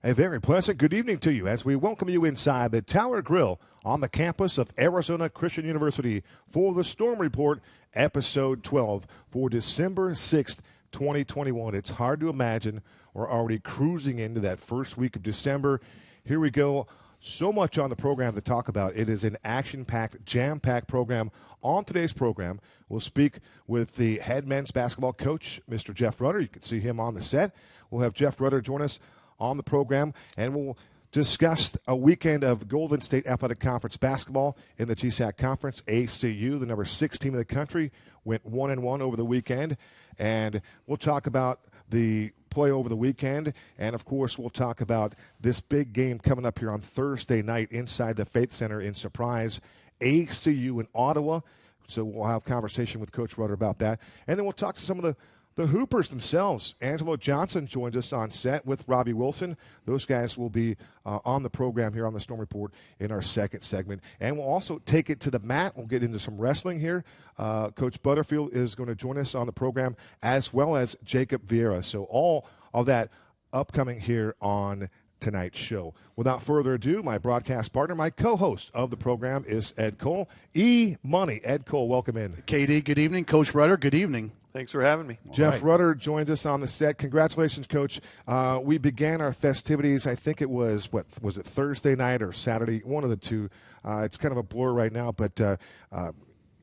A very pleasant good evening to you as we welcome you inside the Tower Grill on the campus of Arizona Christian University for the Storm Report, Episode 12 for December 6th, 2021. It's hard to imagine we're already cruising into that first week of December. Here we go. So much on the program to talk about. It is an action-packed, jam-packed program. On today's program, we'll speak with the head men's basketball coach, Mr. Jeff Rutter. You can see him on the set. We'll have Jeff Rutter join us on the program, and we'll discuss a weekend of Golden State Athletic Conference basketball in the GSAC Conference. ACU, the number 6 team in the country, went 1-1 over the weekend, and we'll talk about the play over the weekend, and of course we'll talk about this big game coming up here on Thursday night inside the Faith Center in Surprise, ACU in Ottawa. So we'll have a conversation with Coach Rutter about that, and then we'll talk to some of the Hoopers themselves. Angelo Johnson joins us on set with Robbie Wilson. Those guys will be on the program here on the Storm Report in our second segment. And we'll also take it to the mat. We'll get into some wrestling here. Coach Butterfield is going to join us on the program, as well as Jacob Viera. So all of that upcoming here on tonight's show. Without further ado, my broadcast partner, my co-host of the program is Ed Cole. E-Money. Ed Cole, welcome in. KD, good evening. Coach Rutter, good evening. Thanks for having me. Jeff Rutter joins us on the set. Congratulations, Coach. We began our festivities, I think it was, was it Thursday night or Saturday? One of the two. It's kind of a blur right now, but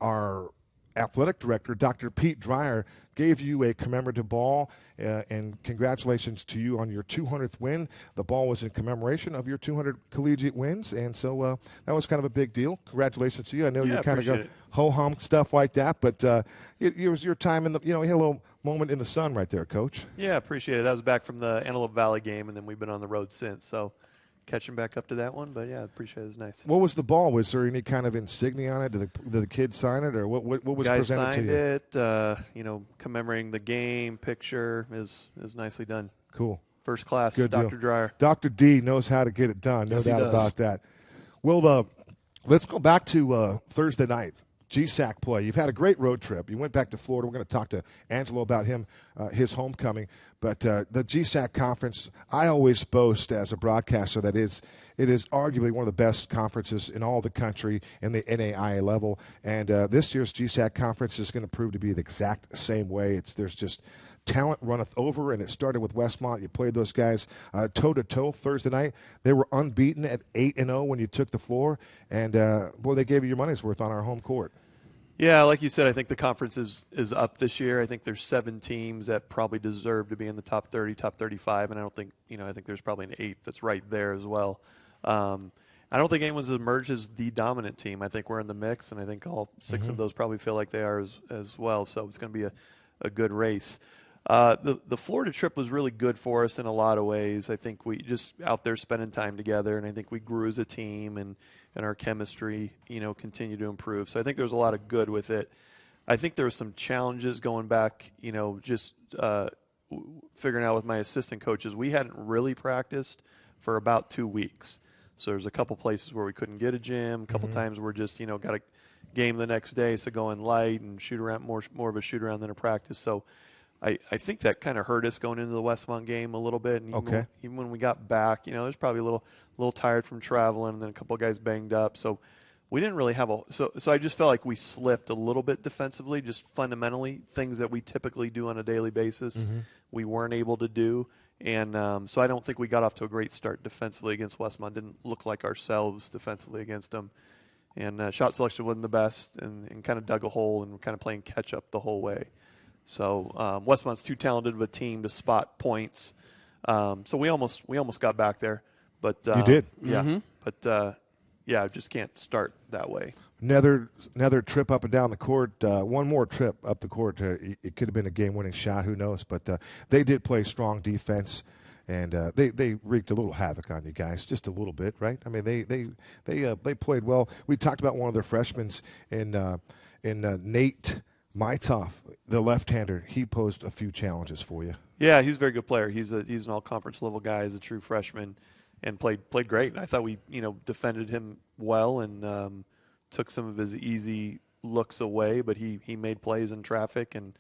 our athletic director, Dr. Pete Dreyer, gave you a commemorative ball, and congratulations to you on your 200th win. The ball was in commemoration of your 200 collegiate wins, and so that was kind of a big deal. Congratulations to you. I know you're kind of got ho-hum stuff like that, but it was your time in the, you had a little moment in the sun right there, Coach. Yeah, appreciate it. That was back from the Antelope Valley game, and then we've been on the road since, so catching back up to that one, but yeah, I appreciate it. It was nice. What was the ball? Was there any kind of insignia on it? Did the kids sign it, or what was Guys presented to you? signed it, commemorating the game, picture is nicely done. Cool. First class, Good Dr. deal. Dreyer. Dr. D knows how to get it done, no doubt about that. Well, let's go back to Thursday night. GSAC play. You've had a great road trip. You went back to Florida. We're going to talk to Angelo about him, his homecoming. But the GSAC conference, I always boast as a broadcaster that it is arguably one of the best conferences in all the country in the NAIA level. And this year's GSAC conference is going to prove to be the exact same way. There's just talent runneth over, and it started with Westmont. You played those guys toe-to-toe Thursday night. They were unbeaten at 8-0 when you took the floor, and, boy, they gave you your money's worth on our home court. Yeah, like you said, I think the conference is up this year. I think there's 7 teams that probably deserve to be in the top 30, top 35, and I don't think, I think there's probably an 8th that's right there as well. I don't think anyone's emerged as the dominant team. I think we're in the mix, and I think all 6 of those probably feel like they are as well, so it's going to be a good race. The Florida trip was really good for us in a lot of ways. I think we just out there spending time together, and I think we grew as a team, and our chemistry, continued to improve. So I think there's a lot of good with it. I think there were some challenges going back, just figuring out with my assistant coaches. We hadn't really practiced for about 2 weeks. So there's a couple places where we couldn't get a gym, a couple times we're just, got a game the next day, so going light and shoot around, more of a shoot around than a practice. So I think that kind of hurt us going into the Westmont game a little bit. And even when we got back, there's probably a little tired from traveling, and then a couple of guys banged up. So we didn't really have so I just felt like we slipped a little bit defensively, just fundamentally, things that we typically do on a daily basis, we weren't able to do. And so I don't think we got off to a great start defensively against Westmont. Didn't look like ourselves defensively against them. And shot selection wasn't the best, and kind of dug a hole and kind of playing catch-up the whole way. So Westmont's too talented of a team to spot points. So we almost got back there, but you did, yeah. But just can't start that way. Another trip up and down the court. One more trip up the court. It could have been a game-winning shot. Who knows? But they did play strong defense, and they wreaked a little havoc on you guys, just a little bit, right? I mean, they played well. We talked about one of their freshmen in Nate Maitoff, the left-hander. He posed a few challenges for you. Yeah, he's a very good player. He's an all-conference level guy. He's a true freshman, and played great. I thought we defended him well and took some of his easy looks away, but he made plays in traffic, and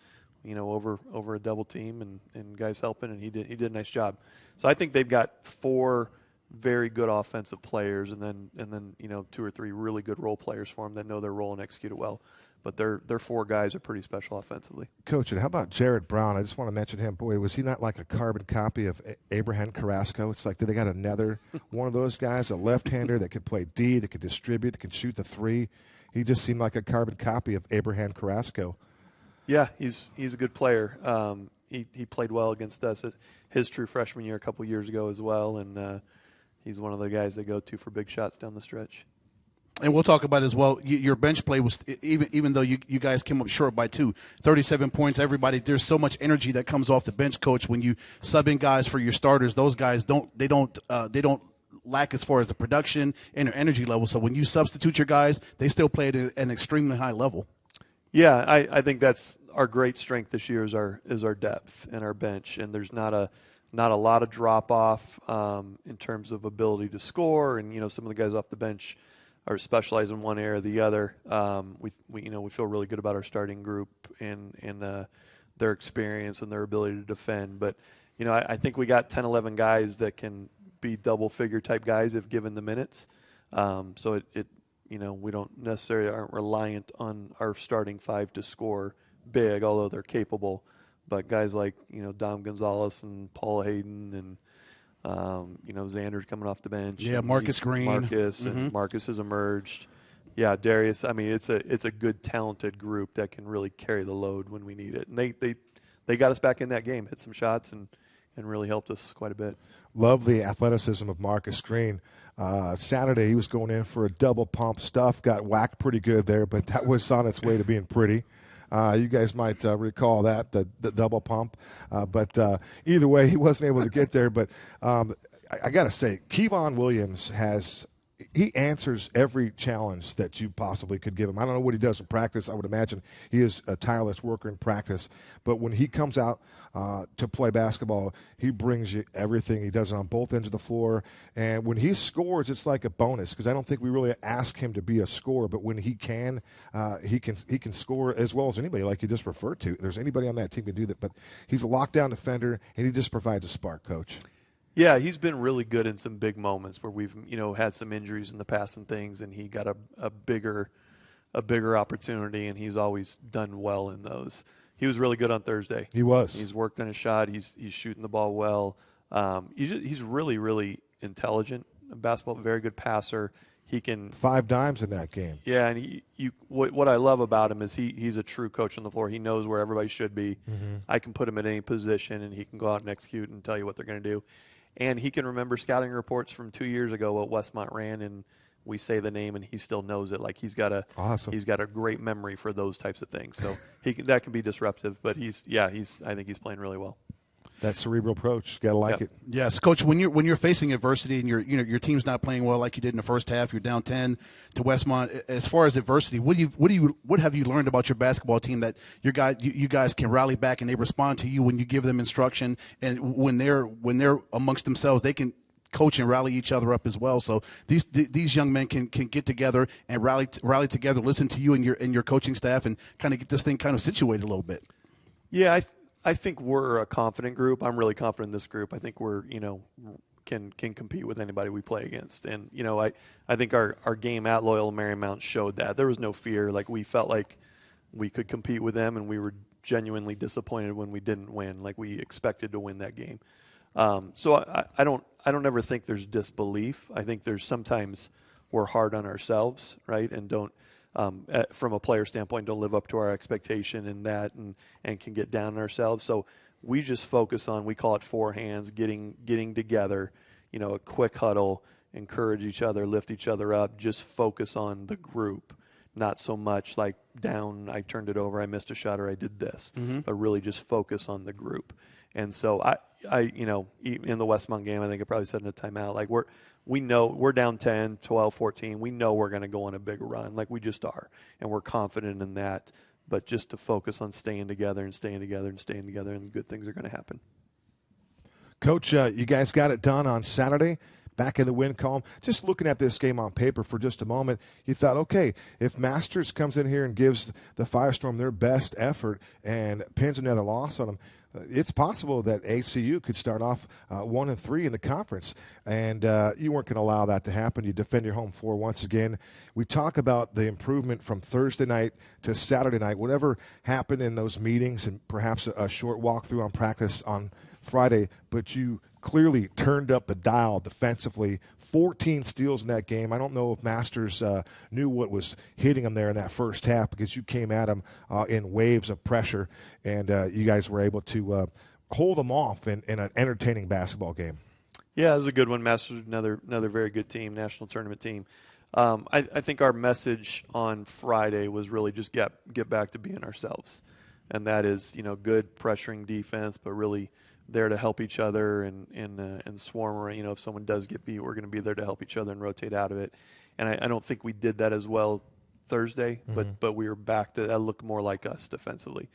over a double team and guys helping, and he did a nice job. So I think they've got 4 very good offensive players, and then 2 or 3 really good role players for them that know their role and execute it well. But their 4 guys are pretty special offensively. Coach, and how about Jared Brown? I just want to mention him. Boy, was he not like a carbon copy of Abraham Carrasco? It's like, did they got another one of those guys, a left-hander that could play D, that could distribute, that could shoot the 3? He just seemed like a carbon copy of Abraham Carrasco. Yeah, he's a good player. He played well against us his true freshman year a couple years ago as well, and he's one of the guys they go to for big shots down the stretch. And we'll talk about it as well. Your bench play was, even though you guys came up short by 2, 37 points. Everybody, there's so much energy that comes off the bench, Coach. When you sub in guys for your starters, those guys don't lack as far as the production and their energy level. So when you substitute your guys, they still play at an extremely high level. Yeah, I think that's our great strength this year is our depth and our bench, and there's not a lot of drop off in terms of ability to score, and some of the guys off the bench are specialized in one area or the other. We feel really good about our starting group and their experience and their ability to defend. But I think we got 10, 11 guys that can be double figure type guys if given the minutes. So we don't necessarily aren't reliant on our starting 5 to score big, although they're capable. But guys like Dom Gonzalez and Paul Hayden and Xander's coming off the bench. Yeah, Marcus Green. And Marcus has emerged. Yeah, Darius. I mean, it's a good, talented group that can really carry the load when we need it. And they got us back in that game, hit some shots, and really helped us quite a bit. Love the athleticism of Marcus Green. Saturday, he was going in for a double pump stuff, got whacked pretty good there, but that was on its way to being pretty. You guys might recall that, the double pump. But either way, he wasn't able to get there. But I got to say, Kevon Williams he answers every challenge that you possibly could give him. I don't know what he does in practice. I would imagine he is a tireless worker in practice. But when he comes out to play basketball, he brings you everything. He does it on both ends of the floor. And when he scores, it's like a bonus because I don't think we really ask him to be a scorer. But when he can score as well as anybody, like you just referred to. If there's anybody on that team who can do that. But he's a lockdown defender, and he just provides a spark, Coach. Yeah, he's been really good in some big moments where we've had some injuries in the past and things, and he got a bigger opportunity, and he's always done well in those. He was really good on Thursday. He was. He's worked on his shot. He's shooting the ball well. He's really, really intelligent basketball. Very good passer. He can 5 dimes in that game. Yeah, and what I love about him is he's a true coach on the floor. He knows where everybody should be. Mm-hmm. I can put him in any position, and he can go out and execute and tell you what they're going to do. And he can remember scouting reports from 2 years ago what Westmont ran, and we say the name, and he still knows it. Like he's got a great memory for those types of things. So that can be disruptive, but I think he's playing really well. That cerebral approach, gotta like it. Yes, Coach. When you're facing adversity and your team's not playing well like you did in the first half, you're down 10 to Westmont. As far as adversity, what have you learned about your basketball team that you guys can rally back and they respond to you when you give them instruction, and when they're amongst themselves, they can coach and rally each other up as well. So these young men can get together and rally together, listen to you and your coaching staff, and kind of get this thing kind of situated a little bit. Yeah, I think we're a confident group. I'm really confident in this group. I think we're, can compete with anybody we play against. And, I think our game at Loyola Marymount showed that. There was no fear. Like, we felt like we could compete with them, and we were genuinely disappointed when we didn't win. Like, we expected to win that game. So I don't ever think there's disbelief. I think there's sometimes we're hard on ourselves, right, and don't, from a player standpoint, don't live up to our expectation in that and can get down on ourselves. So we just focus on, we call it 4 hands, getting together, a quick huddle, encourage each other, lift each other up, just focus on the group, not so much like down, I turned it over, I missed a shot, or I did this, but really just focus on the group. And so I in the Westmont game, I think I probably said in a timeout, like we know we're down 10, 12, 14. We know we're going to go on a big run, like we just are, and we're confident in that. But just to focus on staying together and staying together and staying together, and good things are going to happen. Coach, you guys got it done on Saturday. back in the win column. Just looking at this game on paper for just a moment, you thought, okay, if Masters comes in here and gives the Firestorm their best effort and pins another loss on them, it's possible that ACU could start off 1-3 in the conference, and you weren't going to allow that to happen. You defend your home floor once again. We talk about the improvement from Thursday night to Saturday night, whatever happened in those meetings, and perhaps a short walkthrough on practice on Friday, but you clearly turned up the dial defensively. 14 steals in that game. I don't know if Masters knew what was hitting them there in that first half, because you came at them in waves of pressure, and you guys were able to hold them off in an entertaining basketball game. Yeah, it was a good one. Masters, another very good team, national tournament team. I think our message on Friday was really just get back to being ourselves, and that is, good pressuring defense, but really there to help each other and swarm around. If someone does get beat, we're going to be there to help each other and rotate out of it. And I don't think we did that as well Thursday, but we were back to that looked more like us defensively,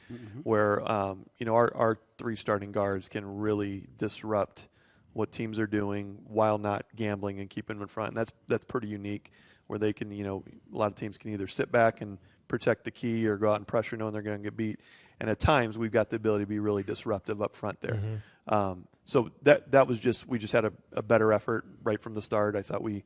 where our three starting guards can really disrupt what teams are doing while not gambling and keeping them in front. And that's pretty unique, where they can, a lot of teams can either sit back and protect the key or go out and pressure knowing they're going to get beat. And at times we've got the ability to be really disruptive up front there. So that was just, we just had a better effort right from the start. I thought we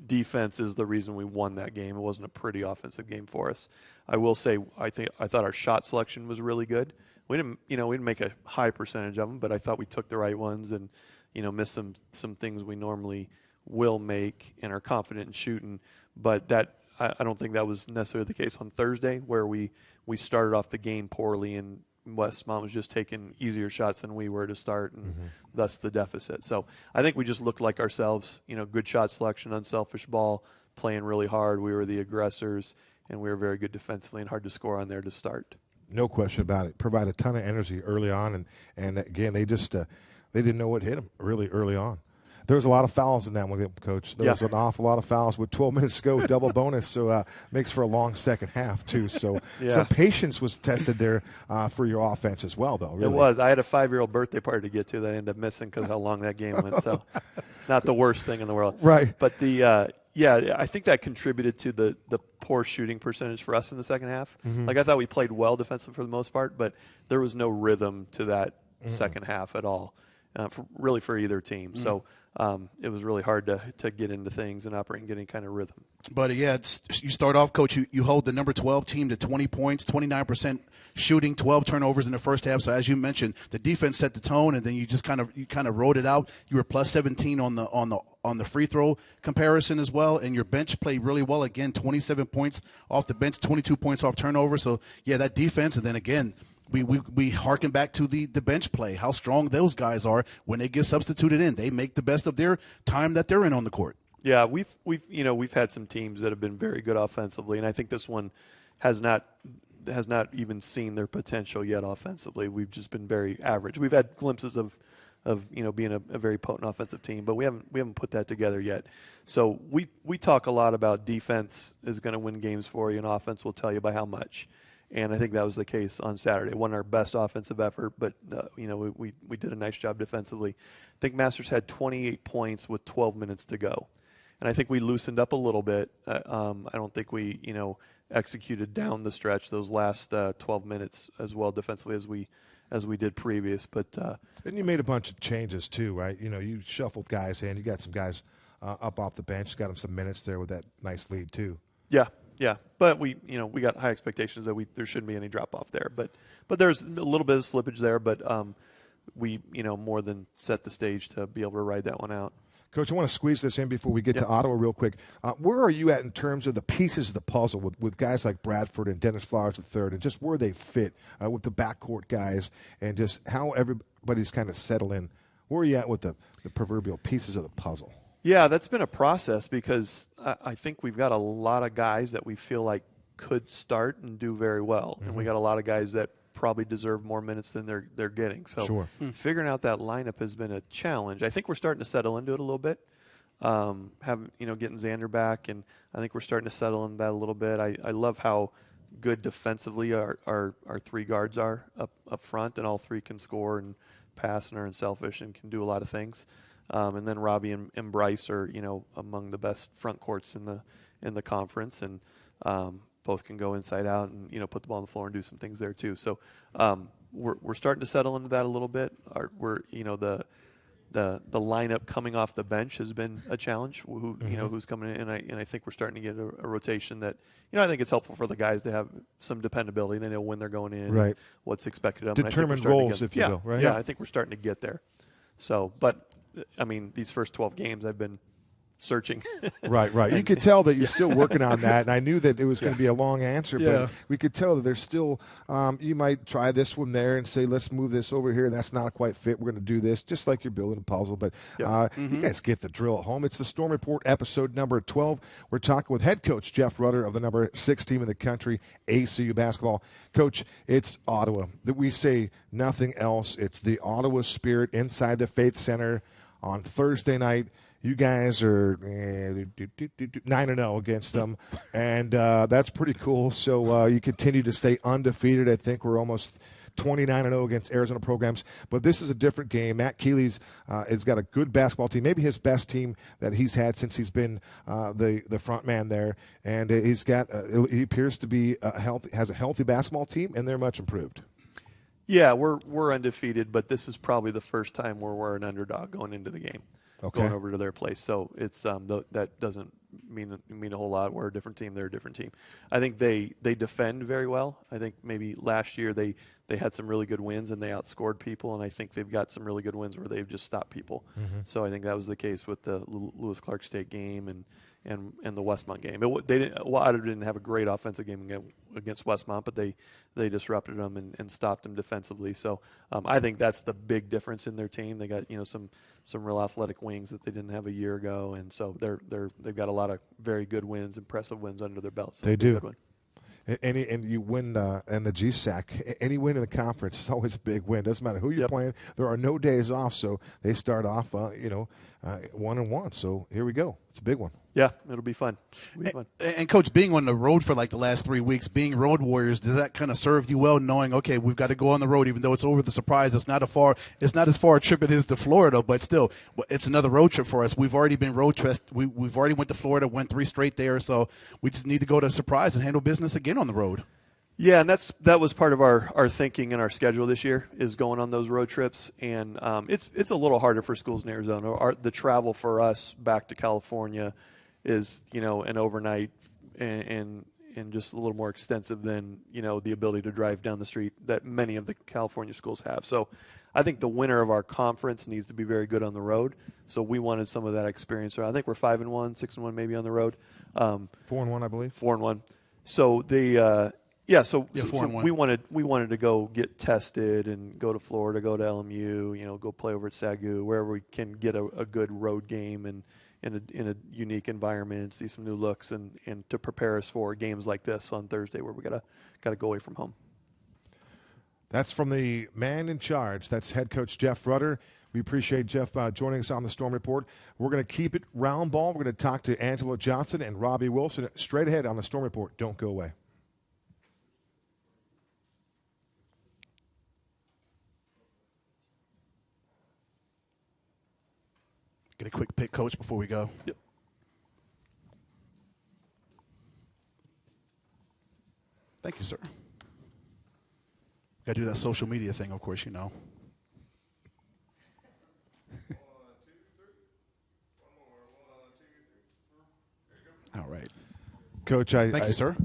defense is the reason we won that game. It wasn't a pretty offensive game for us. I will say I thought our shot selection was really good. We didn't make a high percentage of them, but I thought we took the right ones and missed some things we normally will make and are confident in shooting. But that I don't think that was necessarily the case on Thursday, where we started off the game poorly and Westmont was just taking easier shots than we were to start, and thus the deficit. So I think we just looked like ourselves. Good shot selection, unselfish ball, playing really hard. We were the aggressors, and we were very good defensively and hard to score on there to start. No question about it. Provide a ton of energy early on, and again, they just they didn't know what hit them really early on. There was a lot of fouls in that one, Coach. There was an awful lot of fouls with 12 minutes to go, double bonus, so makes for a long second half, too. So some patience was tested there for your offense as well, though. Really. It was. I had a 5-year-old birthday party to get to that I ended up missing because how long that game went. So not the worst thing in the world. Right. But I think that contributed to the poor shooting percentage for us in the second half. Like, I thought we played well defensively for the most part, but there was no rhythm to that second half at all, for either team. So it was really hard to get into things and operate and get any kind of rhythm. But, you start off, Coach, you hold the number 12 team to 20 points, 29% shooting, 12 turnovers in the first half. So, as you mentioned, the defense set the tone, and then you just kind of rode it out. You were plus 17 on the free throw comparison as well, and your bench played really well. Again, 27 points off the bench, 22 points off turnover. So, that defense, and then again – We harken back to the bench play, how strong those guys are when they get substituted in. They make the best of their time that they're in on the court. Yeah, we've had some teams that have been very good offensively, and I think this one has not even seen their potential yet offensively. We've just been very average. We've had glimpses of being a very potent offensive team, but we haven't put that together yet. So we talk a lot about defense is going to win games for you, and offense will tell you by how much. And I think that was the case on Saturday. It wasn't our best offensive effort, but we did a nice job defensively. I think Masters had 28 points with 12 minutes to go, and I think we loosened up a little bit. I don't think we executed down the stretch those last 12 minutes as well defensively as we did previous. But and you made a bunch of changes too, right? You shuffled guys in. You got some guys up off the bench, got them some minutes there with that nice lead too. Yeah, but we got high expectations that there shouldn't be any drop off there. But there's a little bit of slippage there, but we more than set the stage to be able to ride that one out. Coach, I want to squeeze this in before we get to Ottawa real quick. Where are you at in terms of the pieces of the puzzle with guys like Bradford and Dennis Flowers III, and just where they fit with the backcourt guys, and just how everybody's kind of settled in? Where are you at with the proverbial pieces of the puzzle? Yeah, that's been a process because I think we've got a lot of guys that we feel like could start and do very well. And we got a lot of guys that probably deserve more minutes than they're getting. So figuring out that lineup has been a challenge. I think we're starting to settle into it a little bit. Getting Xander back, and I think we're starting to settle into that a little bit. I love how good defensively our three guards are up front, and all three can score and pass and are unselfish and can do a lot of things. And then Robby and Bryce are, among the best front courts in the conference, and both can go inside out and, put the ball on the floor and do some things there too. So we're starting to settle into that a little bit. The lineup coming off the bench has been a challenge. Who's coming in, and I think we're starting to get a rotation that I think it's helpful for the guys to have some dependability. They know when they're going in, right? What's expected of them. Determined roles, if you will, right? Yeah, I think we're starting to get there. So, but I mean, these first 12 games, I've been searching. Right. You could tell that you're still working on that, and I knew that it was going to be a long answer, but we could tell that there's still you might try this one there and say, let's move this over here. That's not quite fit. We're going to do this, just like you're building a puzzle. But you guys get the drill at home. It's the Storm Report, episode number 12. We're talking with head coach Jeff Rutter of the number 6 team in the country, ACU basketball. Coach, it's Ottawa. That we say nothing else. It's the Ottawa spirit inside the Faith Center on Thursday night. You guys are 9-0 against them, and that's pretty cool. So you continue to stay undefeated. I think we're almost 29-0 against Arizona programs. But this is a different game. Matt Keeley's has got a good basketball team, maybe his best team that he's had since he's been the front man there. And he appears to be has a healthy basketball team, and they're much improved. Yeah, we're undefeated, but this is probably the first time where we're an underdog going into the game. Going over to their place. So it's that doesn't mean a whole lot. We're a different team. They're a different team. I think they defend very well. I think maybe last year they had some really good wins and they outscored people, and I think they've got some really good wins where they've just stopped people. Mm-hmm. So I think that was the case with the Lewis Clark State game and the Westmont game. Ottawa didn't have a great offensive game against Westmont, but they disrupted them and stopped them defensively. So I think that's the big difference in their team. They got some real athletic wings that they didn't have a year ago, and so they've got a lot of very good wins, impressive wins under their belts. So they do. Good one. And you win in the GSAC. Any win in the conference is always a big win. Doesn't matter who you're playing. There are no days off, so they start off 1-1. So here we go. It's a big one. Yeah, it'll be fun. And Coach, being on the road for like the last 3 weeks, being road warriors, does that kind of serve you well, knowing, okay, we've got to go on the road, even though it's over the surprise. It's not as far a trip it is to Florida, but still, it's another road trip for us. We've already been road trips. We've already went to Florida, went 3 straight there, so we just need to go to surprise and handle business again on the road. Yeah, and that was part of our thinking and our schedule this year is going on those road trips, and it's a little harder for schools in Arizona. The travel for us back to California is an overnight and just a little more extensive than the ability to drive down the street that many of the California schools have. So I think the winner of our conference needs to be very good on the road. So we wanted some of that experience. I think we're 5-1, 6-1 maybe on the road. 4-1, I believe. 4-1. So so we wanted to go get tested and go to Florida, go to LMU, go play over at SAGU, wherever we can get a good road game and in a unique environment, see some new looks, and to prepare us for games like this on Thursday where we gotta go away from home. That's from the man in charge. That's head coach Jeff Rutter. We appreciate Jeff joining us on the Storm Report. We're going to keep it round ball. We're going to talk to Angelo Johnson and Robbie Wilson straight ahead on the Storm Report. Don't go away. Get a quick pick, Coach, before we go. Yep. Thank you, sir. Got to do that social media thing, of course, All right. Coach, thank you, sir.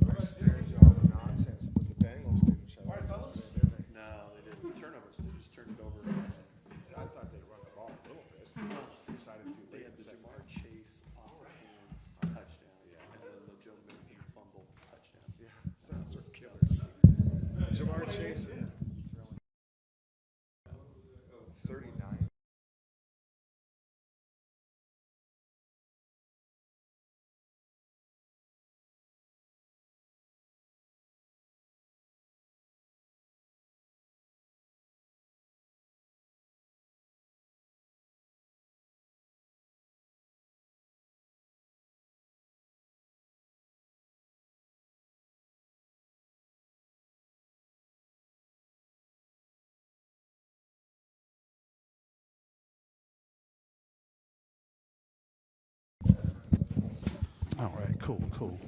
All right, cool.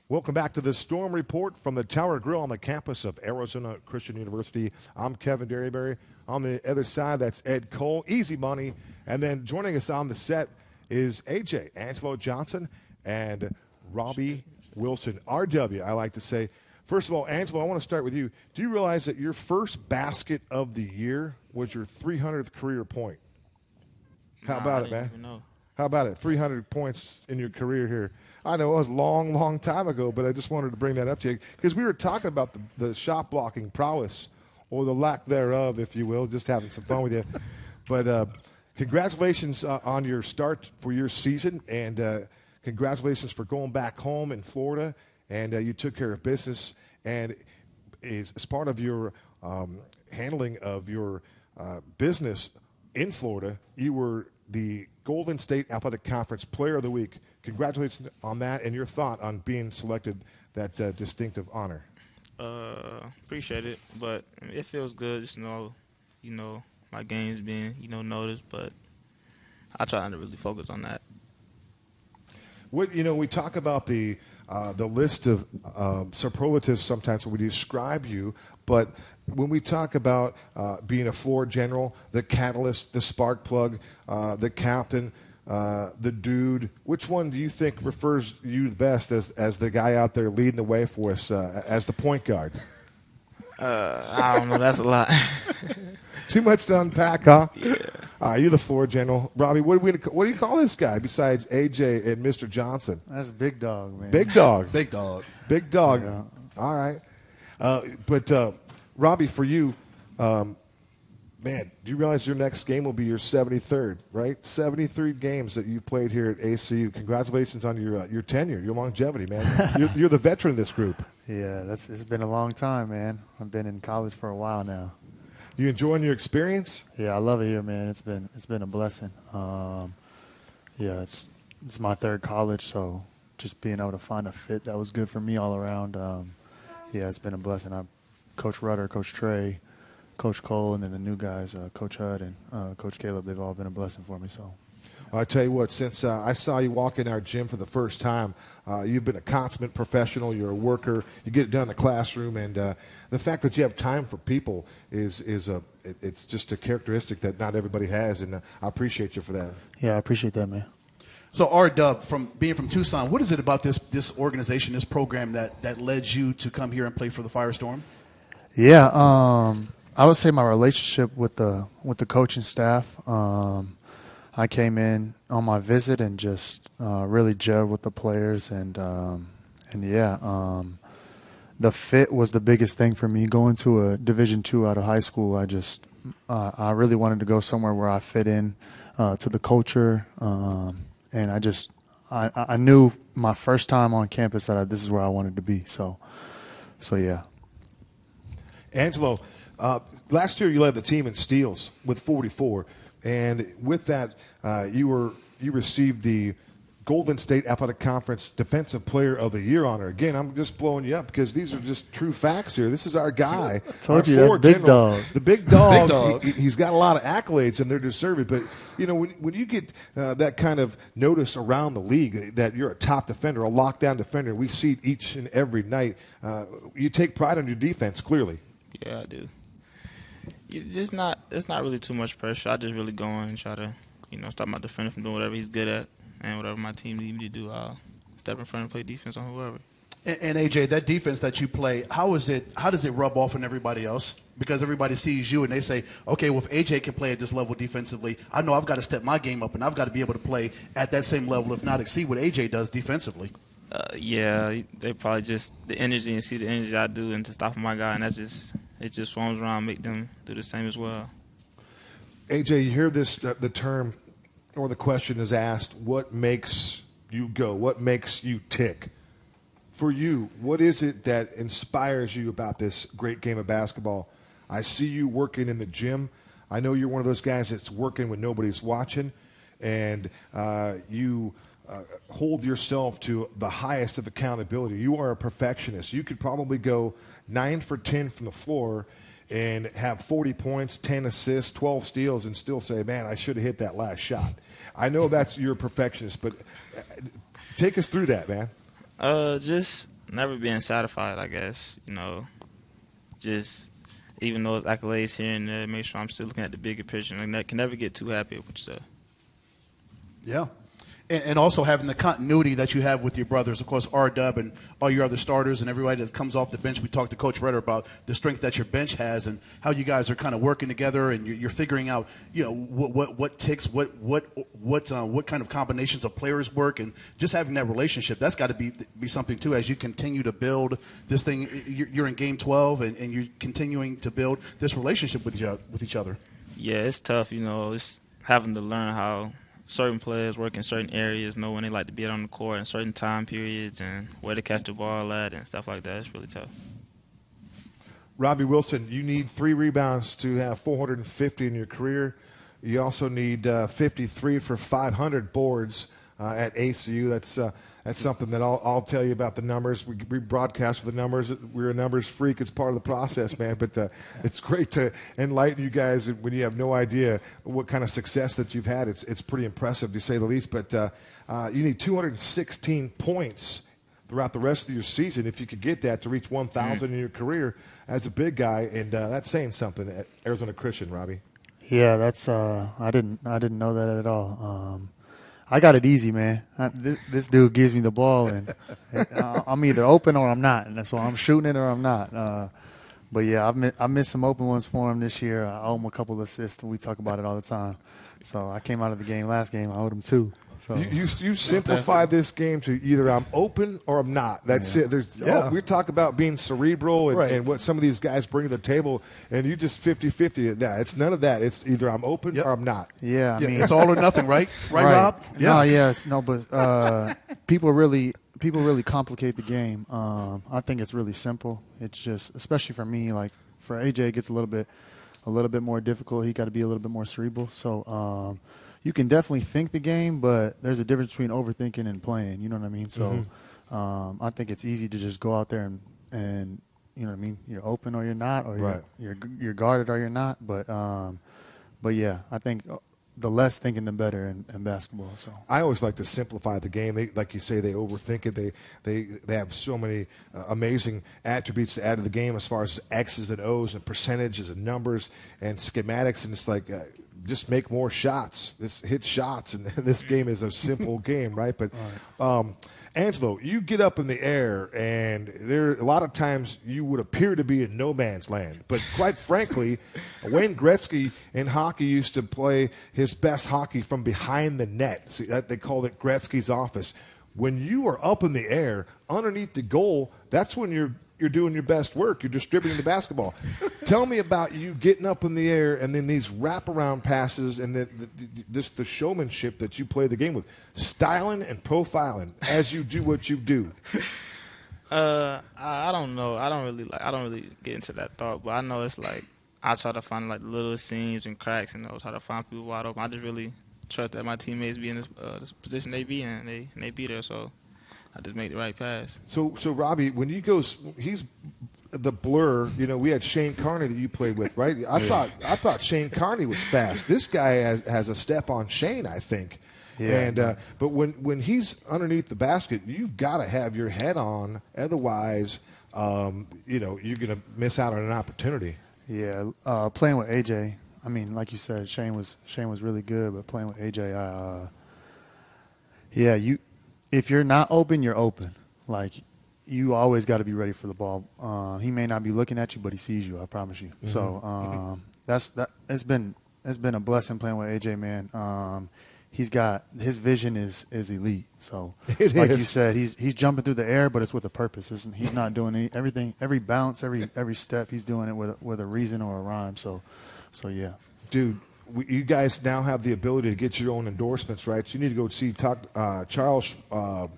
Welcome back to the Storm Report from the Tower Grill on the campus of Arizona Christian University. I'm Kevin Derryberry. On the other side, that's Ed Cole, Easy Money. And then joining us on the set is AJ, Angelo Johnson, and Robbie Wilson, RW, I like to say. First of all, Angelo, I want to start with you. Do you realize that your first basket of the year was your 300th career point? How about it, man? How about it? 300 points in your career here. I know it was a long, long time ago, but I just wanted to bring that up to you because we were talking about the shot blocking prowess or the lack thereof, if you will, just having some fun with you. But congratulations on your start for your season, and congratulations for going back home in Florida, and you took care of business. And as part of your handling of your business in Florida, you were the Golden State Athletic Conference Player of the Week. Congratulations on that, and your thought on being selected that distinctive honor. Appreciate it, but it feels good just to know, my game's being, noticed, but I try not to really focus on that. We talk about the list of superlatives sometimes when we describe you, but when we talk about being a floor general, the catalyst, the spark plug, the captain, the dude, which one do you think refers you the best as the guy out there leading the way for us as the point guard? I don't know. That's a lot. Too much to unpack, huh? Yeah. All right, you're the floor general. Robbie, what do you call this guy besides AJ and Mr. Johnson? That's Big Dog, man. Big Dog. Big Dog. Big Dog. Yeah. All right. But Robbie, for you, man, do you realize your next game will be your 73rd, right? 73 games that you've played here at ACU. Congratulations on your tenure, your longevity, man. you're the veteran of this group. Yeah, it's been a long time, man. I've been in college for a while now. You enjoying your experience? Yeah, I love it here, man. It's been a blessing. Yeah, it's my third college, so just being able to find a fit that was good for me all around. Yeah, it's been a blessing. Coach Rutter, Coach Trey, Coach Cole, and then the new guys, Coach Hud and Coach Caleb, they've all been a blessing for me. So, I tell you what, since I saw you walk in our gym for the first time, you've been a consummate professional. You're a worker. You get it done in the classroom, and the fact that you have time for people is it's just a characteristic that not everybody has, and I appreciate you for that. yeah, I appreciate that, man. So, R-Dub, from being from Tucson, what is it about this organization, this program that led you to come here and play for the Firestorm? Yeah, I would say my relationship with the coaching staff. I came in on my visit and just really gelled with the players, and the fit was the biggest thing for me. Going to a Division II out of high school, I really wanted to go somewhere where I fit in to the culture, and I knew my first time on campus that this is where I wanted to be. So yeah. Angelo, last year you led the team in steals with 44, and with that, you received the Golden State Athletic Conference Defensive Player of the Year honor. Again, I'm just blowing you up because these are just true facts here. This is our guy. I told you, that's Big Dog. The Big Dog. Big Dog. He's got a lot of accolades, and they're deserved. But, when you get that kind of notice around the league that you're a top defender, a lockdown defender, we see it each and every night. You take pride in your defense, clearly. Yeah, I do. It's not really too much pressure. I just really go in and try to, stop my defender from doing whatever he's good at, and whatever my team needs me to do, I'll step in front and play defense on whoever. And AJ, that defense that you play, how does it rub off on everybody else? Because everybody sees you and they say, okay, well, if AJ can play at this level defensively, I know I've got to step my game up and I've got to be able to play at that same level, if not exceed what AJ does defensively. Yeah, they probably just the energy and see the energy I do and to stop my guy, and it just swarms around, make them do the same as well. AJ, you hear this the term or the question is asked, what makes you go? What makes you tick? For you, what is it that inspires you about this great game of basketball? I see you working in the gym. I know you're one of those guys that's working when nobody's watching, and you hold yourself to the highest of accountability. You are a perfectionist. You could probably go 9 for 10 from the floor and have 40 points, 10 assists, 12 steals, and still say, man, I should have hit that last shot. I know you're a perfectionist, but take us through that, man. Just never being satisfied, I guess. Just even though it's accolades here and there, make sure I'm still looking at the bigger picture. And I can never get too happy with yourself. Yeah. And also having the continuity that you have with your brothers, of course, R-Dub and all your other starters and everybody that comes off the bench. We talked to Coach Rutter about the strength that your bench has and how you guys are kind of working together and you're figuring out, what ticks, what kind of combinations of players work, and just having that relationship. That's got to be something too as you continue to build this thing. You're in Game 12 and you're continuing to build this relationship with each other. Yeah, it's tough. It's having to learn how certain players work in certain areas, know when they like to be out on the court in certain time periods and where to catch the ball at and stuff like that. It's really tough. Robbie Wilson, you need 3 rebounds to have 450 in your career. You also need 53 for 500 boards at ACU. That's something that I'll tell you about the numbers. We broadcast with the numbers. We're a numbers freak. It's part of the process, man. But it's great to enlighten you guys when you have no idea what kind of success that you've had. It's pretty impressive, to say the least. But you need 216 points throughout the rest of your season if you could get that to reach 1,000 in your career as a big guy. And that's saying something at Arizona Christian, Robbie. Yeah, that's I didn't know that at all. I got it easy, man. This dude gives me the ball, and I'm either open or I'm not, and so I'm shooting it or I'm not. But yeah, I missed some open ones for him this year. I owe him a couple of assists. We talk about it all the time. So I came out of the game last game. I owed him 2. So. You simplify this game to either I'm open or I'm not. That's it. We talk about being cerebral and what some of these guys bring to the table, and you just 50-50. Yeah, it's none of that. It's either I'm open or I'm not. Yeah, I mean, it's all or nothing, right? Right, Rob? Yeah. But people really complicate the game. I think it's really simple. It's just, especially for me, like for AJ, it gets a little bit more difficult. He got to be a little bit more cerebral. So. You can definitely think the game, but there's a difference between overthinking and playing. You know what I mean? So I think it's easy to just go out there and you know what I mean? You're open or you're not, or you're guarded or you're not. But yeah, I think the less thinking, the better in basketball. So I always like to simplify the game. Like you say, they overthink it. They have so many amazing attributes to add to the game as far as X's and O's and percentages and numbers and schematics, and it's like just make more shots. Just hit shots, and this game is a simple game, right? But Angelo, you get up in the air, and there a lot of times you would appear to be in no man's land. But quite frankly, Wayne Gretzky in hockey used to play his best hockey from behind the net. See, they called it Gretzky's office. When you are up in the air, underneath the goal, that's when you're doing your best work. You're distributing the basketball. Tell me about you getting up in the air and then these wraparound passes and the showmanship that you play the game with, styling and profiling as you do what you do. I don't know. I don't really get into that thought, but I know it's like I try to find like the little seams and cracks, and I'll try to find people wide open. I just really trust that my teammates be in this position they be in, and they be there. So I just make the right pass. So Robbie, when he goes, he's the blur. You know, we had Shane Carney that you played with, right? I thought Shane Carney was fast. This guy has a step on Shane, I think. Yeah. And but when he's underneath the basket, you've got to have your head on, otherwise, you're going to miss out on an opportunity. Yeah, playing with AJ. I mean, like you said, Shane was really good, but playing with AJ, if you're not open, you're open. Like, you always got to be ready for the ball. He may not be looking at you, but he sees you. I promise you. Mm-hmm. So It's been a blessing playing with AJ, man. His vision is elite. So you said, he's jumping through the air, but it's with a purpose. He's not doing every bounce, every step. He's doing it with a reason or a rhyme. So yeah. Dude, you guys now have the ability to get your own endorsements, right? So you need to go see Charles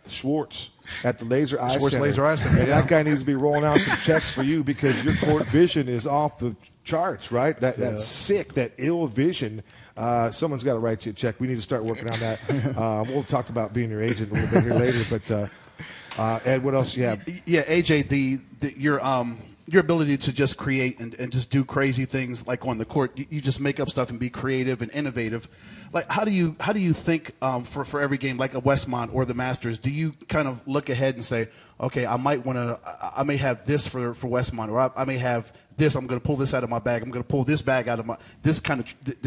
Schwartz at the Laser Eye Schwartz Center. Laser Eye Center, And yeah. that guy needs to be rolling out some checks for you because your court vision is off the charts, right? That's sick, that ill vision. Someone's got to write you a check. We need to start working on that. We'll talk about being your agent a little bit here later. But, Ed, what else do you have? Yeah, AJ, your ability to just create and just do crazy things like on the court, you just make up stuff and be creative and innovative. Like, how do you think for every game, like a Westmont or the Masters? Do you kind of look ahead and say, okay, I may have this for Westmont, or I may have this. I'm going to pull this out of my bag. I'm going to pull this bag out of this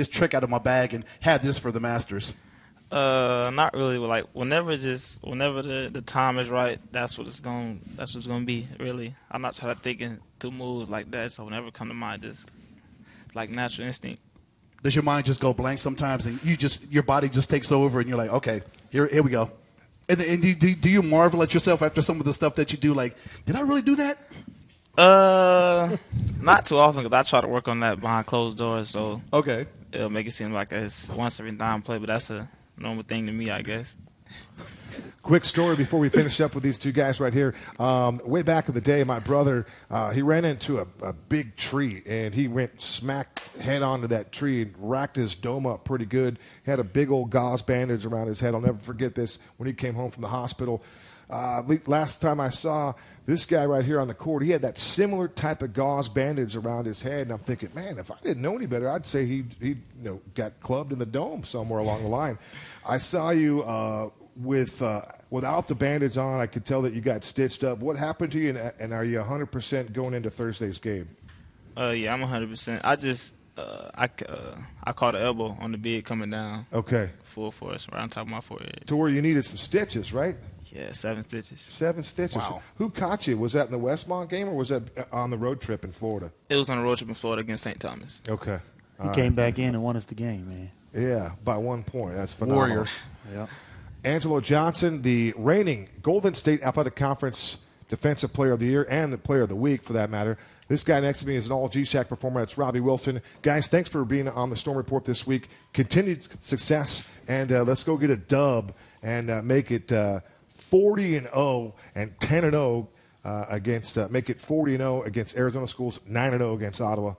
trick out of my bag and have this for the Masters. Not really. Like whenever the time is right, that's what it's gonna be. Really, I'm not trying to thinking two moves like that. So whenever it come to mind, just like natural instinct. Does your mind just go blank sometimes, and your body just takes over, and you're like, okay, here we go. And do you marvel at yourself after some of the stuff that you do? Like, did I really do that? Not too often because I try to work on that behind closed doors. So Okay. it'll make it seem like it's once every time play, but that's a normal thing to me, I guess. Quick story before we finish up with these two guys right here. Way back in the day, my brother, he ran into a big tree, and he went smack head onto that tree and racked his dome up pretty good. He had a big old gauze bandage around his head. I'll never forget this when he came home from the hospital. Last time I saw this guy right here on the court, he had that similar type of gauze bandage around his head, and I'm thinking, man, if I didn't know any better, I'd say he got clubbed in the dome somewhere along the line. I saw you without the bandage on. I could tell that you got stitched up. What happened to you, and are you 100% going into Thursday's game? Yeah, I'm 100%. I just I caught an elbow on the bid coming down. Okay. Full force, right on top of my forehead. To where you needed some stitches, right? Yeah, 7 stitches. 7 stitches. Wow. Who caught you? Was that in the Westmont game, or was that on the road trip in Florida? It was on a road trip in Florida against St. Thomas. Okay. He came back in and won us the game, man. Yeah, by 1 point. That's phenomenal. Warrior. Yeah. Angelo Johnson, the reigning Golden State Athletic Conference Defensive Player of the Year and the Player of the Week, for that matter. This guy next to me is an all-G-SHAC performer. That's Robbie Wilson. Guys, thanks for being on the Storm Report this week. Continued success, and let's go get a dub and make it 40-0 and 10-0 against make it 40-0 against Arizona Schools, 9-0 against Ottawa.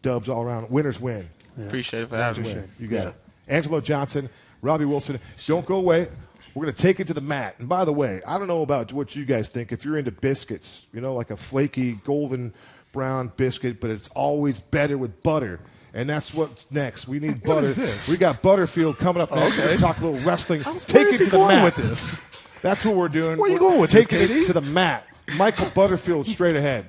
Dubs all around. Winners win. Yeah. Appreciate it for having me. You got it. Angelo Johnson, Robbie Wilson. Don't go away. We're going to take it to the mat. And by the way, I don't know about what you guys think. If you're into biscuits, like a flaky golden brown biscuit, but it's always better with butter. And that's what's next. We need butter. What is this? We got Butterfield coming up next. We're going to talk a little wrestling. Where Take is it he to the going mat. with this? That's what we're doing. Where you We're going with this, taking KD? it to the mat. Michael Butterfield straight ahead.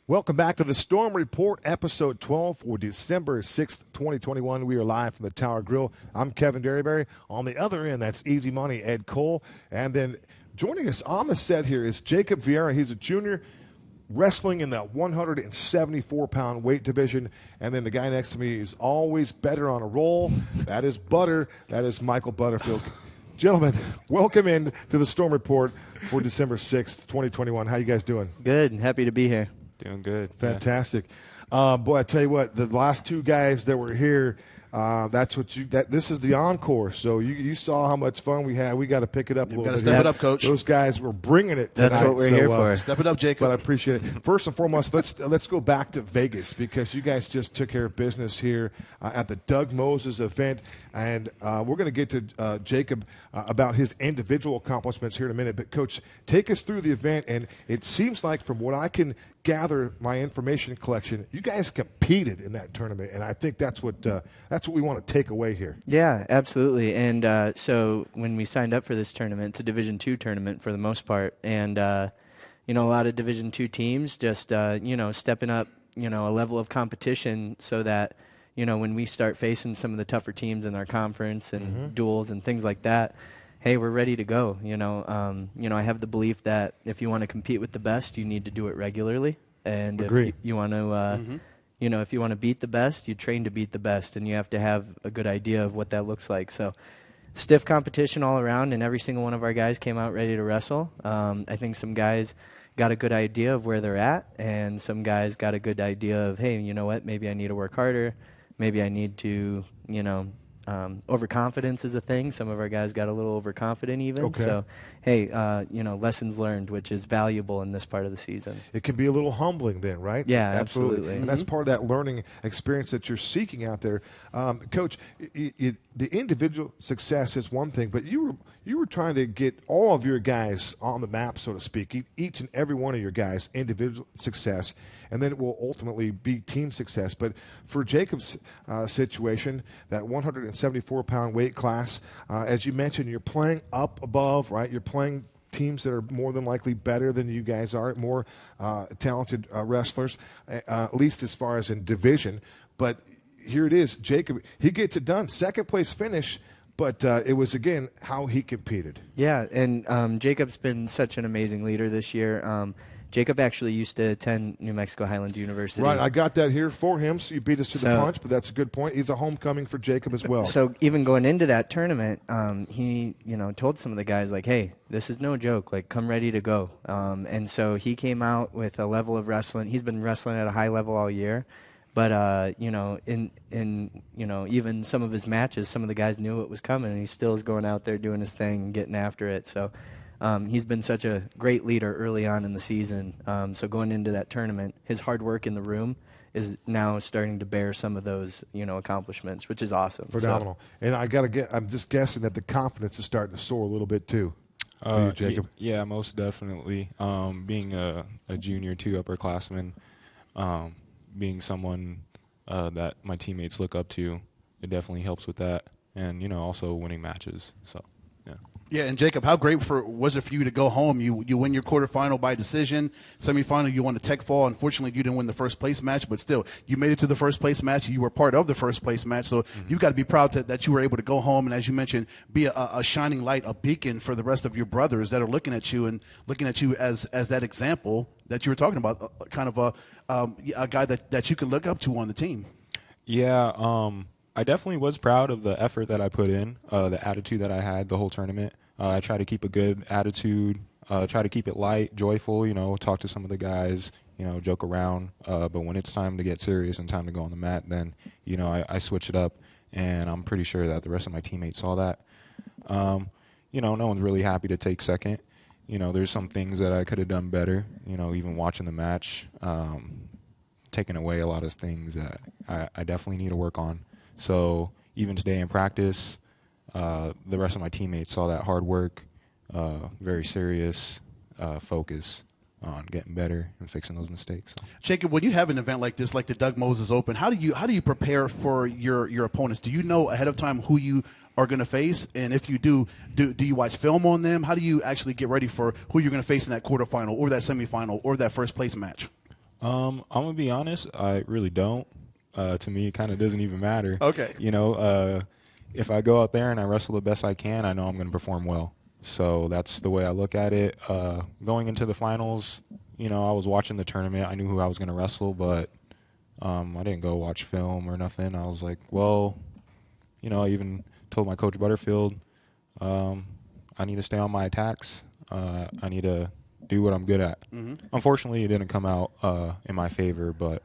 Welcome back to the Storm Report, episode 12 for December 6th, 2021. We are live from the Tower Grill. I'm Kevin Derryberry. On the other end, that's Easy Money, Ed Cole. And then joining us on the set here is Jacob Viera. He's a junior wrestling in the 174-pound weight division. And then the guy next to me is always better on a roll. That is Butter. That is Michael Butterfield. Gentlemen, welcome in to the Storm Report for December 6th, 2021. How you guys doing? Good. Happy to be here. Doing good. Fantastic. Boy, I tell you what, the last two guys that were here, this is the encore. So you saw how much fun we had. We got to pick it up a little bit. Step it up, Coach. Those guys were bringing it tonight. That's what we're here for. Step it up, Jacob. But I appreciate it. First and foremost, let's go back to Vegas because you guys just took care of business here at the Doug Moses event, and we're going to get to Jacob about his individual accomplishments here in a minute. But Coach, take us through the event, and it seems like from what I can gather my information collection, you guys competed in that tournament, and I think that's what we want to take away here. Yeah, absolutely. And so when we signed up for this tournament, it's a Division II tournament for the most part, and a lot of Division II teams just stepping up a level of competition so that when we start facing some of the tougher teams in our conference and duels and things like that, hey, we're ready to go. I have the belief that if you want to compete with the best, you need to do it regularly. And Agreed. if you want to, if you want to beat the best, you train to beat the best, and you have to have a good idea of what that looks like. So, stiff competition all around, and every single one of our guys came out ready to wrestle. I think some guys got a good idea of where they're at, and some guys got a good idea of, hey, you know what, maybe I need to work harder. Maybe I need to, overconfidence is a thing. Some of our guys got a little overconfident even. Okay. So, hey, lessons learned, which is valuable in this part of the season. It can be a little humbling then, right? Yeah, absolutely. And that's part of that learning experience that you're seeking out there. Coach, the individual success is one thing, but you were trying to get all of your guys on the map, so to speak, each and every one of your guys' individual success, and then it will ultimately be team success. But for Jacob's situation, that 174-pound weight class, as you mentioned, you're playing up above, right? You're playing teams that are more than likely better than you guys are, more talented wrestlers, at least as far as in division. But here it is, Jacob, he gets it done. Second place finish, but it was, again, how he competed. Yeah, and Jacob's been such an amazing leader this year. Jacob actually used to attend New Mexico Highlands University. Right, I got that here for him, so you beat us to the punch, but that's a good point. He's a homecoming for Jacob as well. So even going into that tournament, he told some of the guys, like, hey, this is no joke. Like, come ready to go. And so he came out with a level of wrestling. He's been wrestling at a high level all year. But, in even some of his matches, some of the guys knew it was coming, and he still is going out there doing his thing and getting after it. So he's been such a great leader early on in the season. So going into that tournament, his hard work in the room is now starting to bear some of those, accomplishments, which is awesome. Phenomenal. So. And I'm just guessing that the confidence is starting to soar a little bit too. For you, Jacob. Yeah, most definitely. Being a junior too, upperclassman, being someone that my teammates look up to, it definitely helps with that. And, also winning matches. So, yeah. Yeah, and Jacob, how great was it for you to go home? You win your quarterfinal by decision. Semifinal, you won the tech fall. Unfortunately, you didn't win the first place match, but still, you made it to the first place match. You were part of the first place match, so you've got to be proud that you were able to go home and, as you mentioned, be a shining light, a beacon for the rest of your brothers that are looking at you as that example that you were talking about, kind of a guy that you can look up to on the team. Yeah, I definitely was proud of the effort that I put in, the attitude that I had the whole tournament. I try to keep a good attitude, try to keep it light, joyful, talk to some of the guys, joke around. But when it's time to get serious and time to go on the mat, then, I switch it up. And I'm pretty sure that the rest of my teammates saw that. No one's really happy to take second. There's some things that I could have done better, even watching the match, taking away a lot of things that I definitely need to work on. So even today in practice, the rest of my teammates saw that hard work, very serious focus on getting better and fixing those mistakes. So. Jacob, when you have an event like this, like the Doug Moses Open, how do you prepare for your opponents? Do you know ahead of time who you are going to face? And if you do you watch film on them? How do you actually get ready for who you're going to face in that quarterfinal or that semifinal or that first place match? I'm gonna be honest. I really don't. To me, it kind of doesn't even matter. Okay. If I go out there and I wrestle the best I can, I know I'm going to perform well. So that's the way I look at it. Going into the finals, I was watching the tournament. I knew who I was going to wrestle, but I didn't go watch film or nothing. I was like, well, I even told my coach Butterfield, I need to stay on my attacks. I need to do what I'm good at. Mm-hmm. Unfortunately, it didn't come out in my favor, but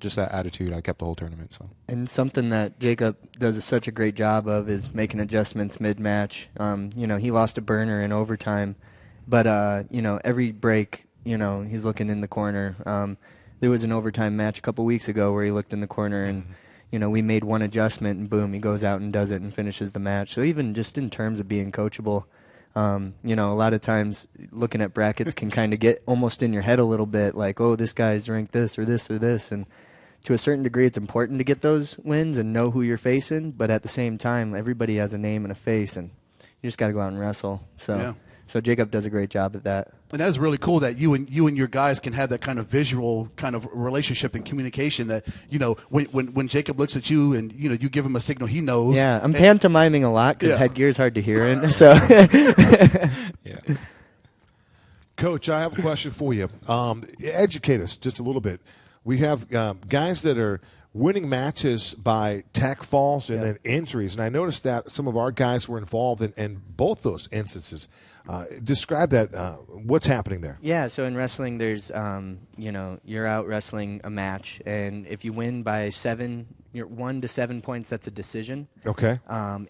just that attitude, I kept the whole tournament. So. And something that Jacob does such a great job of is making adjustments mid-match. He lost a burner in overtime, but every break, he's looking in the corner. There was an overtime match a couple weeks ago where he looked in the corner and, we made one adjustment and boom, he goes out and does it and finishes the match. So even just in terms of being coachable, a lot of times looking at brackets can kind of get almost in your head a little bit, like, oh, this guy's ranked this or this or this, and to a certain degree, it's important to get those wins and know who you're facing. But at the same time, everybody has a name and a face, and you just got to go out and wrestle. So Jacob does a great job at that. And that is really cool that you and your guys can have that kind of visual kind of relationship and communication. That when Jacob looks at you and you give him a signal, he knows. Yeah, I'm pantomiming a lot because headgear is hard to hear in. So, yeah. Coach, I have a question for you. Educate us just a little bit. We have guys that are winning matches by tech falls and then injuries. And I noticed that some of our guys were involved in both those instances. Describe that. What's happening there? Yeah, so in wrestling, there's, you're out wrestling a match. And if you win by 1 to 7 points, that's a decision. Okay.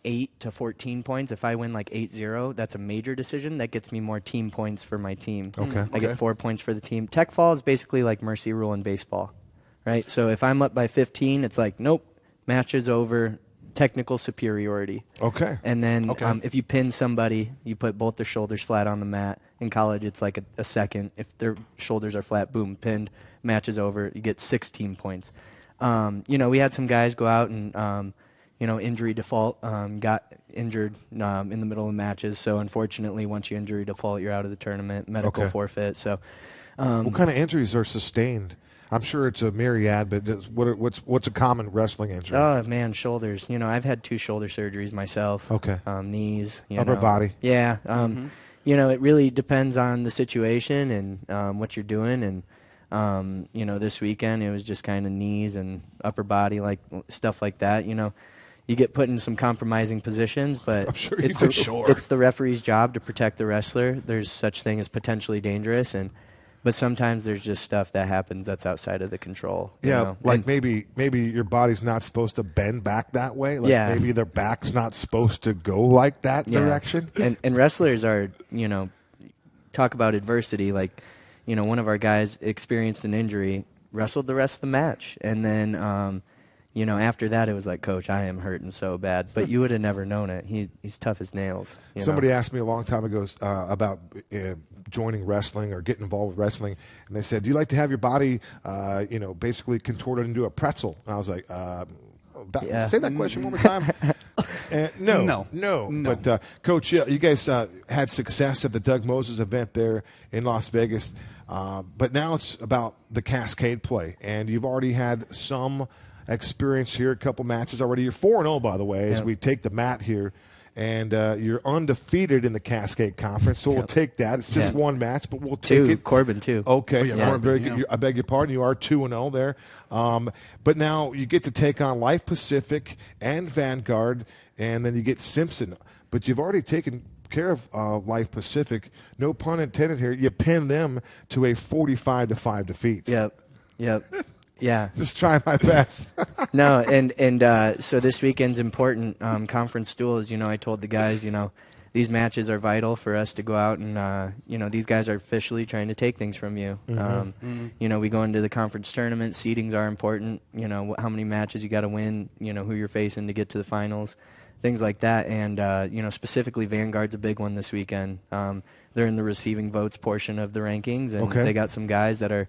8 to 14 points. If I win like 8-0, that's a major decision. That gets me more team points for my team. Okay. I get 4 points for the team. Tech fall is basically like mercy rule in baseball, right? So if I'm up by 15, it's like, nope, match is over, technical superiority. Okay. And then if you pin somebody, you put both their shoulders flat on the mat. In college, it's like a second. If their shoulders are flat, boom, pinned, match is over. You get 16 points. We had some guys go out and, injury default, got injured in the middle of matches. So, unfortunately, once you injury default, you're out of the tournament, medical forfeit. So, what kind of injuries are sustained? I'm sure it's a myriad, but what's a common wrestling injury? Oh, man, shoulders. I've had 2 shoulder surgeries myself. Okay. Knees. Upper body. Yeah. It really depends on the situation and what you're doing. And, this weekend it was just kind of knees and upper body, like stuff like that. You get put in some compromising positions, but I'm sure it's the referee's job to protect the wrestler. There's such thing as potentially dangerous, but sometimes there's just stuff that happens that's outside of the control. Like maybe your body's not supposed to bend back that way. Like maybe their back's not supposed to go like that direction. And wrestlers are, talk about adversity. Like, one of our guys experienced an injury, wrestled the rest of the match. And then, after that, it was like, Coach, I am hurting so bad. But you would have never known it. He's tough as nails. Somebody asked me a long time ago about joining wrestling or getting involved with wrestling. And they said, do you like to have your body, basically contorted into a pretzel? And I was like, say that question one more time. No. But, Coach, you guys had success at the Doug Moses event there in Las Vegas. But now it's about the Cascade play. And you've already had some experience here, a couple matches already. You're 4-0, by the way, as we take the mat here. And you're undefeated in the Cascade Conference, so we'll take that. It's just one match, but we'll take it. Corbin, too. Okay, very good. I beg your pardon. You are 2-0 there. But now you get to take on Life Pacific and Vanguard, and then you get Simpson. But you've already taken care of Life Pacific. No pun intended here. You pin them to a 45-5 defeat. Yep. Yeah. Just try my best. No, and so this weekend's important. Conference duels, I told the guys, these matches are vital for us to go out and, these guys are officially trying to take things from you. We go into the conference tournament. Seedings are important. How many matches you got to win, who you're facing to get to the finals, things like that. And, specifically Vanguard's a big one this weekend. They're in the receiving votes portion of the rankings, and they got some guys that are,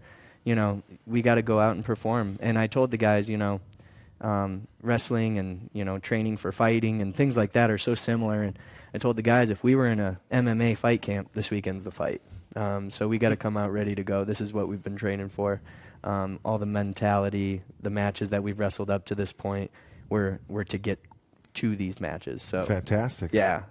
we got to go out and perform. And I told the guys, wrestling and, training for fighting and things like that are so similar. And I told the guys, if we were in a MMA fight camp, this weekend's the fight. So we got to come out ready to go. This is what we've been training for. All the mentality, the matches that we've wrestled up to this point, we're to get to these matches. So fantastic. Yeah.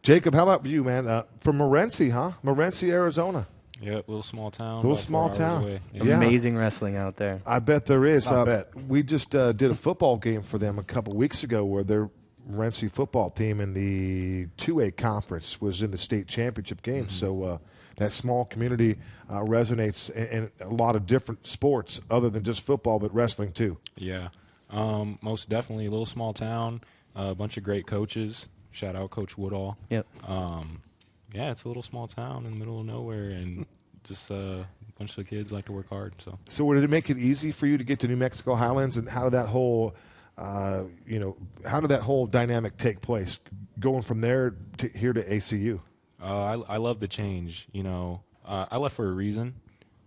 Jacob, how about you, man? From Morenci, huh? Morenci, Arizona. Yep, little small town. Little about 4 small hours town. away. Yeah. Amazing wrestling out there. I bet there is. I bet. We just did a football game for them a couple weeks ago where their Morenci football team in the 2A conference was in the state championship game. So that small community resonates in a lot of different sports other than just football, but wrestling too. Yeah, most definitely a little small town, a bunch of great coaches. Shout out Coach Woodall. Yep. Yeah, it's a little small town in the middle of nowhere, and just a bunch of kids like to work hard. So did it make it easy for you to get to New Mexico Highlands, and how did that whole how did that whole dynamic take place, going from there to here to ACU? I love the change. I left for a reason.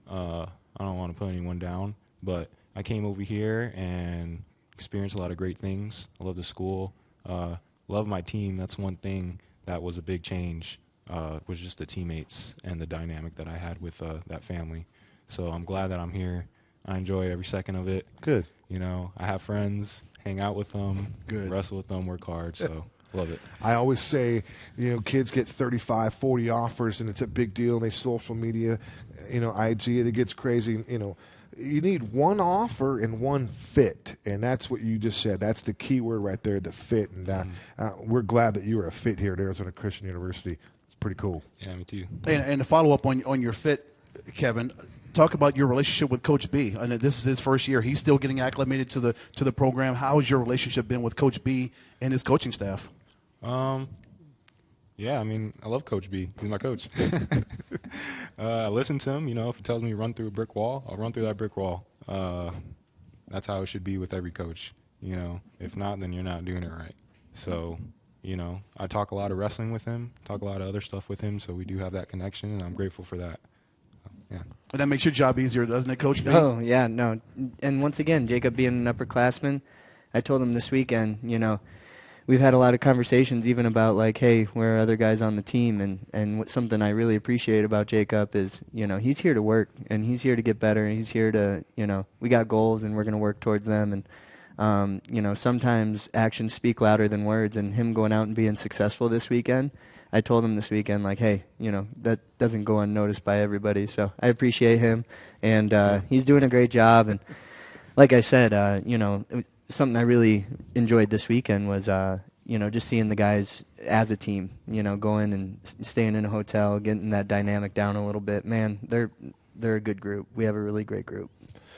I don't want to put anyone down, but I came over here and experienced a lot of great things. I love the school. Love my team. That's one thing that was a big change, was just the teammates and the dynamic that I had with that family. So I'm glad that I'm here. I enjoy every second of it. Good. I have friends, hang out with them, wrestle with them, work hard. So love it. I always say, kids get 35, 40 offers, and it's a big deal. And they social media, IG, it gets crazy. You need one offer and one fit, and that's what you just said. That's the key word right there, the fit. And we're glad that you are a fit here at Arizona Christian University. It's pretty cool. Yeah, me too. And to follow up on your fit, Kevin, talk about your relationship with Coach B. I know this is his first year. He's still getting acclimated to the program. How has your relationship been with Coach B and his coaching staff? Yeah, I love Coach B. He's my coach. I listen to him. If he tells me to run through a brick wall, I'll run through that brick wall. That's how it should be with every coach. If not, then you're not doing it right. So, I talk a lot of wrestling with him, talk a lot of other stuff with him, so we do have that connection, and I'm grateful for that. Yeah. And that makes your job easier, doesn't it, Coach B? Oh, yeah, no. And once again, Jacob being an upperclassman, I told him this weekend, we've had a lot of conversations even about, like, hey, where are other guys on the team? And something I really appreciate about Jacob is, he's here to work, and he's here to get better, and he's here to, we got goals, and we're going to work towards them. And, sometimes actions speak louder than words, and him going out and being successful this weekend, I told him this weekend, like, hey, that doesn't go unnoticed by everybody. So I appreciate him, and he's doing a great job. And like I said, something I really enjoyed this weekend was, just seeing the guys as a team, going and staying in a hotel, getting that dynamic down a little bit. Man, they're a good group. We have a really great group.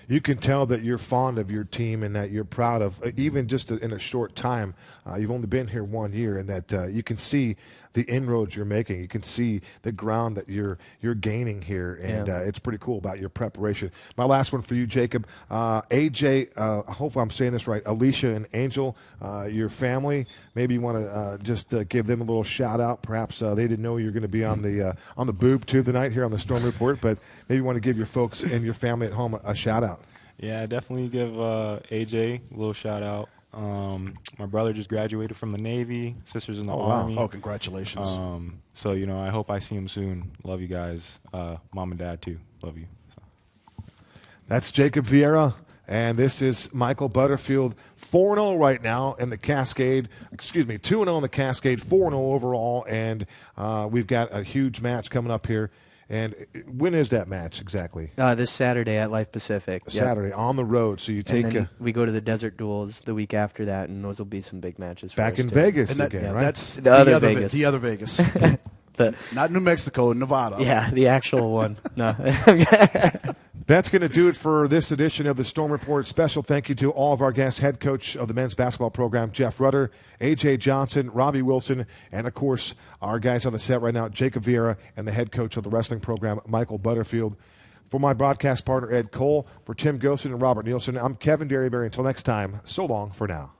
You can tell that you're fond of your team and that you're proud of, even just in a short time. You've only been here 1 year, and that you can see the inroads you're making. You can see the ground that you're gaining here, and it's pretty cool about your preparation. My last one for you, Jacob. AJ, I hope I'm saying this right, Alicia and Angel, your family, maybe you want to just give them a little shout-out. Perhaps they didn't know you were going to be on the boob tube tonight here on the Storm Report, but maybe you want to give your folks and your family at home a shout-out. Yeah, definitely give AJ a little shout-out. My brother just graduated from the Navy, sister's in the Army. Oh, congratulations. So, I hope I see him soon. Love you guys. Mom and Dad, too. Love you. So. That's Jacob Viera, and this is Michael Butterfield, 4-0 right now in the Cascade. 2-0 in the Cascade, 4-0 overall, and we've got a huge match coming up here. And when is that match exactly? This Saturday at Life Pacific. Saturday on the road. So you take. And then we go to the Desert Duels the week after that, and those will be some big matches. Back for us in too. Vegas again, right? That's the other Vegas. The other Vegas. Not New Mexico, Nevada. Yeah, the actual one. No. That's going to do it for this edition of the Storm Report. Special thank you to all of our guests, head coach of the men's basketball program, Jeff Rutter, AJ Johnson, Robbie Wilson, and, of course, our guys on the set right now, Jacob Viera, and the head coach of the wrestling program, Michael Butterfield. For my broadcast partner, Ed Cole, for Tim Gosen and Robert Nielsen, I'm Kevin Derryberry. Until next time, so long for now.